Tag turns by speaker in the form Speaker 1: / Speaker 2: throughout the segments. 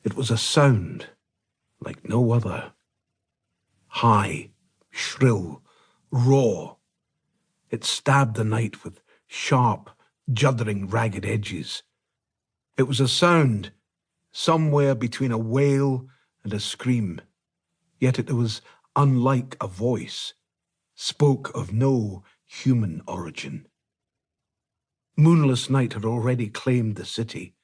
Speaker 1: It was a sound like no other. High, shrill, raw. It stabbed the night with sharp, juddering, ragged edges. It was a sound somewhere between a wail and a scream, yet it was unlike a voice, spoke of no human origin. Moonless night had already claimed the city,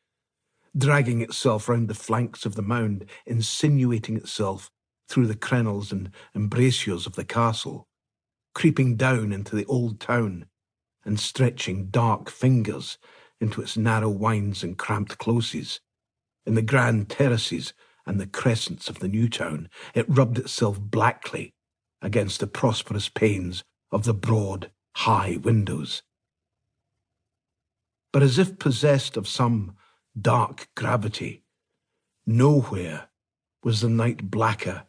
Speaker 1: dragging itself round the flanks of the mound, insinuating itself through the crenels and embrasures of the castle, creeping down into the old town and stretching dark fingers into its narrow wynds and cramped closes. In the grand terraces and the crescents of the new town, it rubbed itself blackly against the prosperous panes of the broad, high windows. But as if possessed of some dark gravity, nowhere was the night blacker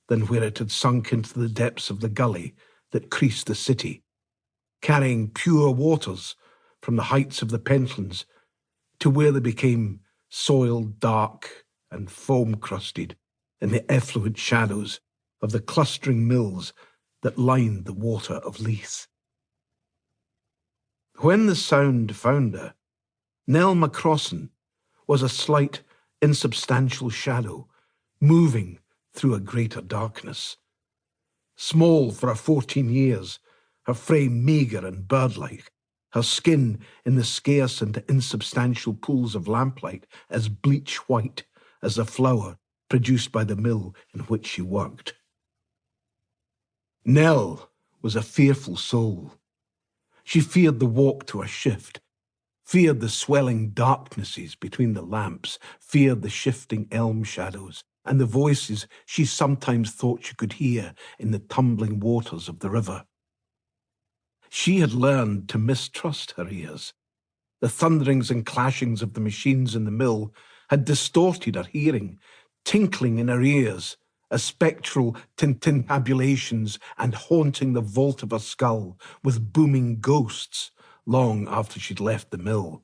Speaker 1: than where it had sunk into the depths of the gully that creased the city, carrying pure waters from the heights of the Pentlands to where they became soiled, dark, and foam-crusted in the effluent shadows of the clustering mills that lined the water of Leith. When the sound found her, Nell Macrossan was a slight, insubstantial shadow, moving through a greater darkness. Small for her 14 years, her frame meagre and bird-like, her skin in the scarce and insubstantial pools of lamplight as bleach white as the flour produced by the mill in which she worked. Nell was a fearful soul. She feared the walk to a shift, feared the swelling darknesses between the lamps, feared the shifting elm shadows, and the voices she sometimes thought she could hear in the tumbling waters of the river. She had learned to mistrust her ears. The thunderings and clashings of the machines in the mill had distorted her hearing, tinkling in her ears as spectral tintintabulations and haunting the vault of her skull with booming ghosts long after she'd left the mill.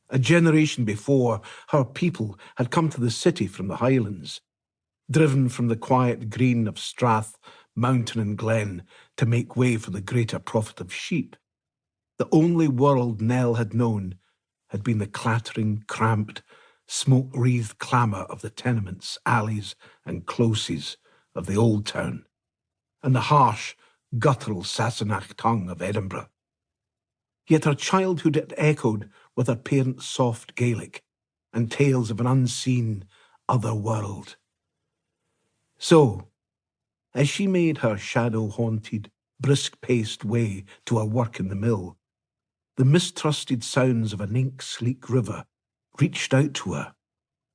Speaker 1: A generation before, her people had come to the city from the Highlands, driven from the quiet green of strath, mountain and glen to make way for the greater profit of sheep. The only world Nell had known had been the clattering, cramped, smoke-wreathed clamour of the tenements, alleys and closes of the old town, and the harsh, guttural Sassenach tongue of Edinburgh. Yet her childhood had echoed with her parents' soft Gaelic and tales of an unseen other world. So, as she made her shadow-haunted, brisk-paced way to her work in the mill, the mistrusted sounds of an ink-sleek river reached out to her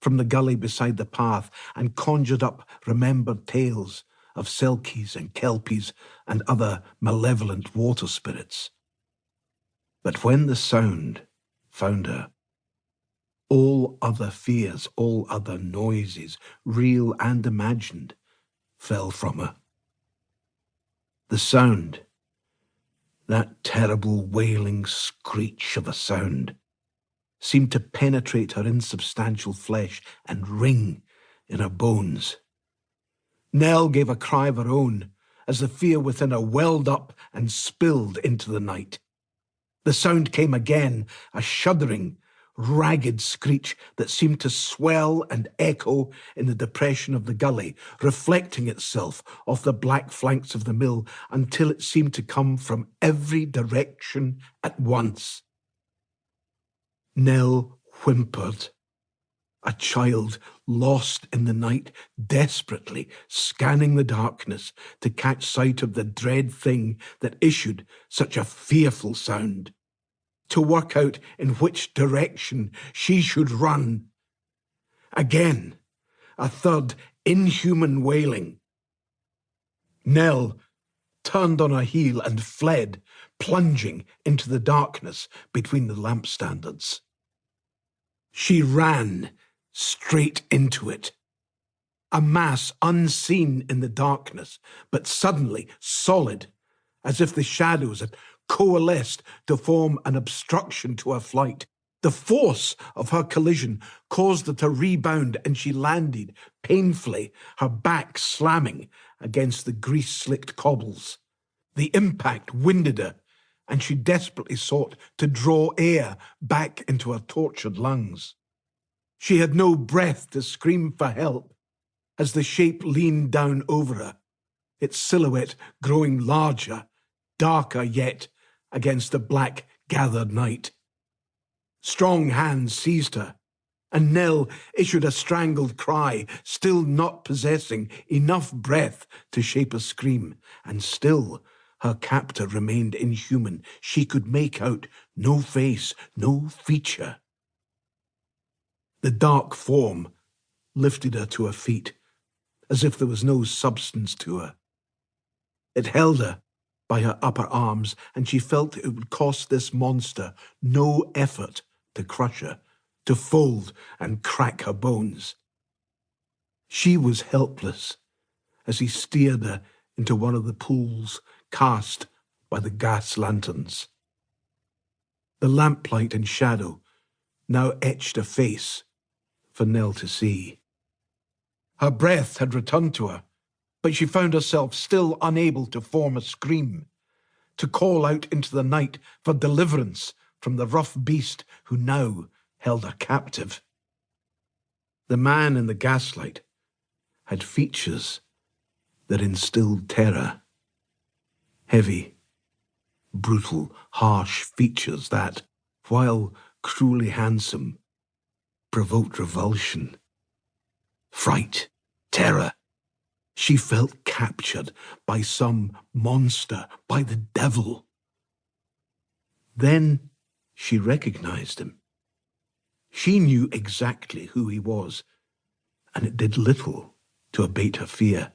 Speaker 1: from the gully beside the path and conjured up remembered tales of selkies and kelpies and other malevolent water spirits. But when the sound found her, all other fears, all other noises, real and imagined, fell from her. The sound, that terrible wailing screech of a sound, seemed to penetrate her insubstantial flesh and ring in her bones. Nell gave a cry of her own as the fear within her welled up and spilled into the night. The sound came again, a shuddering, ragged screech that seemed to swell and echo in the depression of the gully, reflecting itself off the black flanks of the mill until it seemed to come from every direction at once. Nell whimpered, a child lost in the night, desperately scanning the darkness to catch sight of the dread thing that issued such a fearful sound, to work out in which direction she should run. Again, a third inhuman wailing. Nell turned on her heel and fled, plunging into the darkness between the lampstandards. She ran straight into it. A mass unseen in the darkness, but suddenly solid, as if the shadows had coalesced to form an obstruction to her flight. The force of her collision caused her to rebound, and she landed painfully, her back slamming against the grease-slicked cobbles. The impact winded her, and she desperately sought to draw air back into her tortured lungs. She had no breath to scream for help as the shape leaned down over her, its silhouette growing larger, darker yet, against the black gathered night. Strong hands seized her, and Nell issued a strangled cry, still not possessing enough breath to shape a scream, and still her captor remained inhuman. She could make out no face, no feature. The dark form lifted her to her feet, as if there was no substance to her. It held her by her upper arms, and she felt it would cost this monster no effort to crush her, to fold and crack her bones. She was helpless as he steered her into one of the pools cast by the gas lanterns. The lamplight and shadow now etched a face for Nell to see. Her breath had returned to her, but she found herself still unable to form a scream, to call out into the night for deliverance from the rough beast who now held her captive. The man in the gaslight had features that instilled terror. Heavy, brutal, harsh features that, while cruelly handsome, provoked revulsion, fright, terror. She felt captured by some monster, by the devil. Then she recognized him. She knew exactly who he was, and it did little to abate her fear.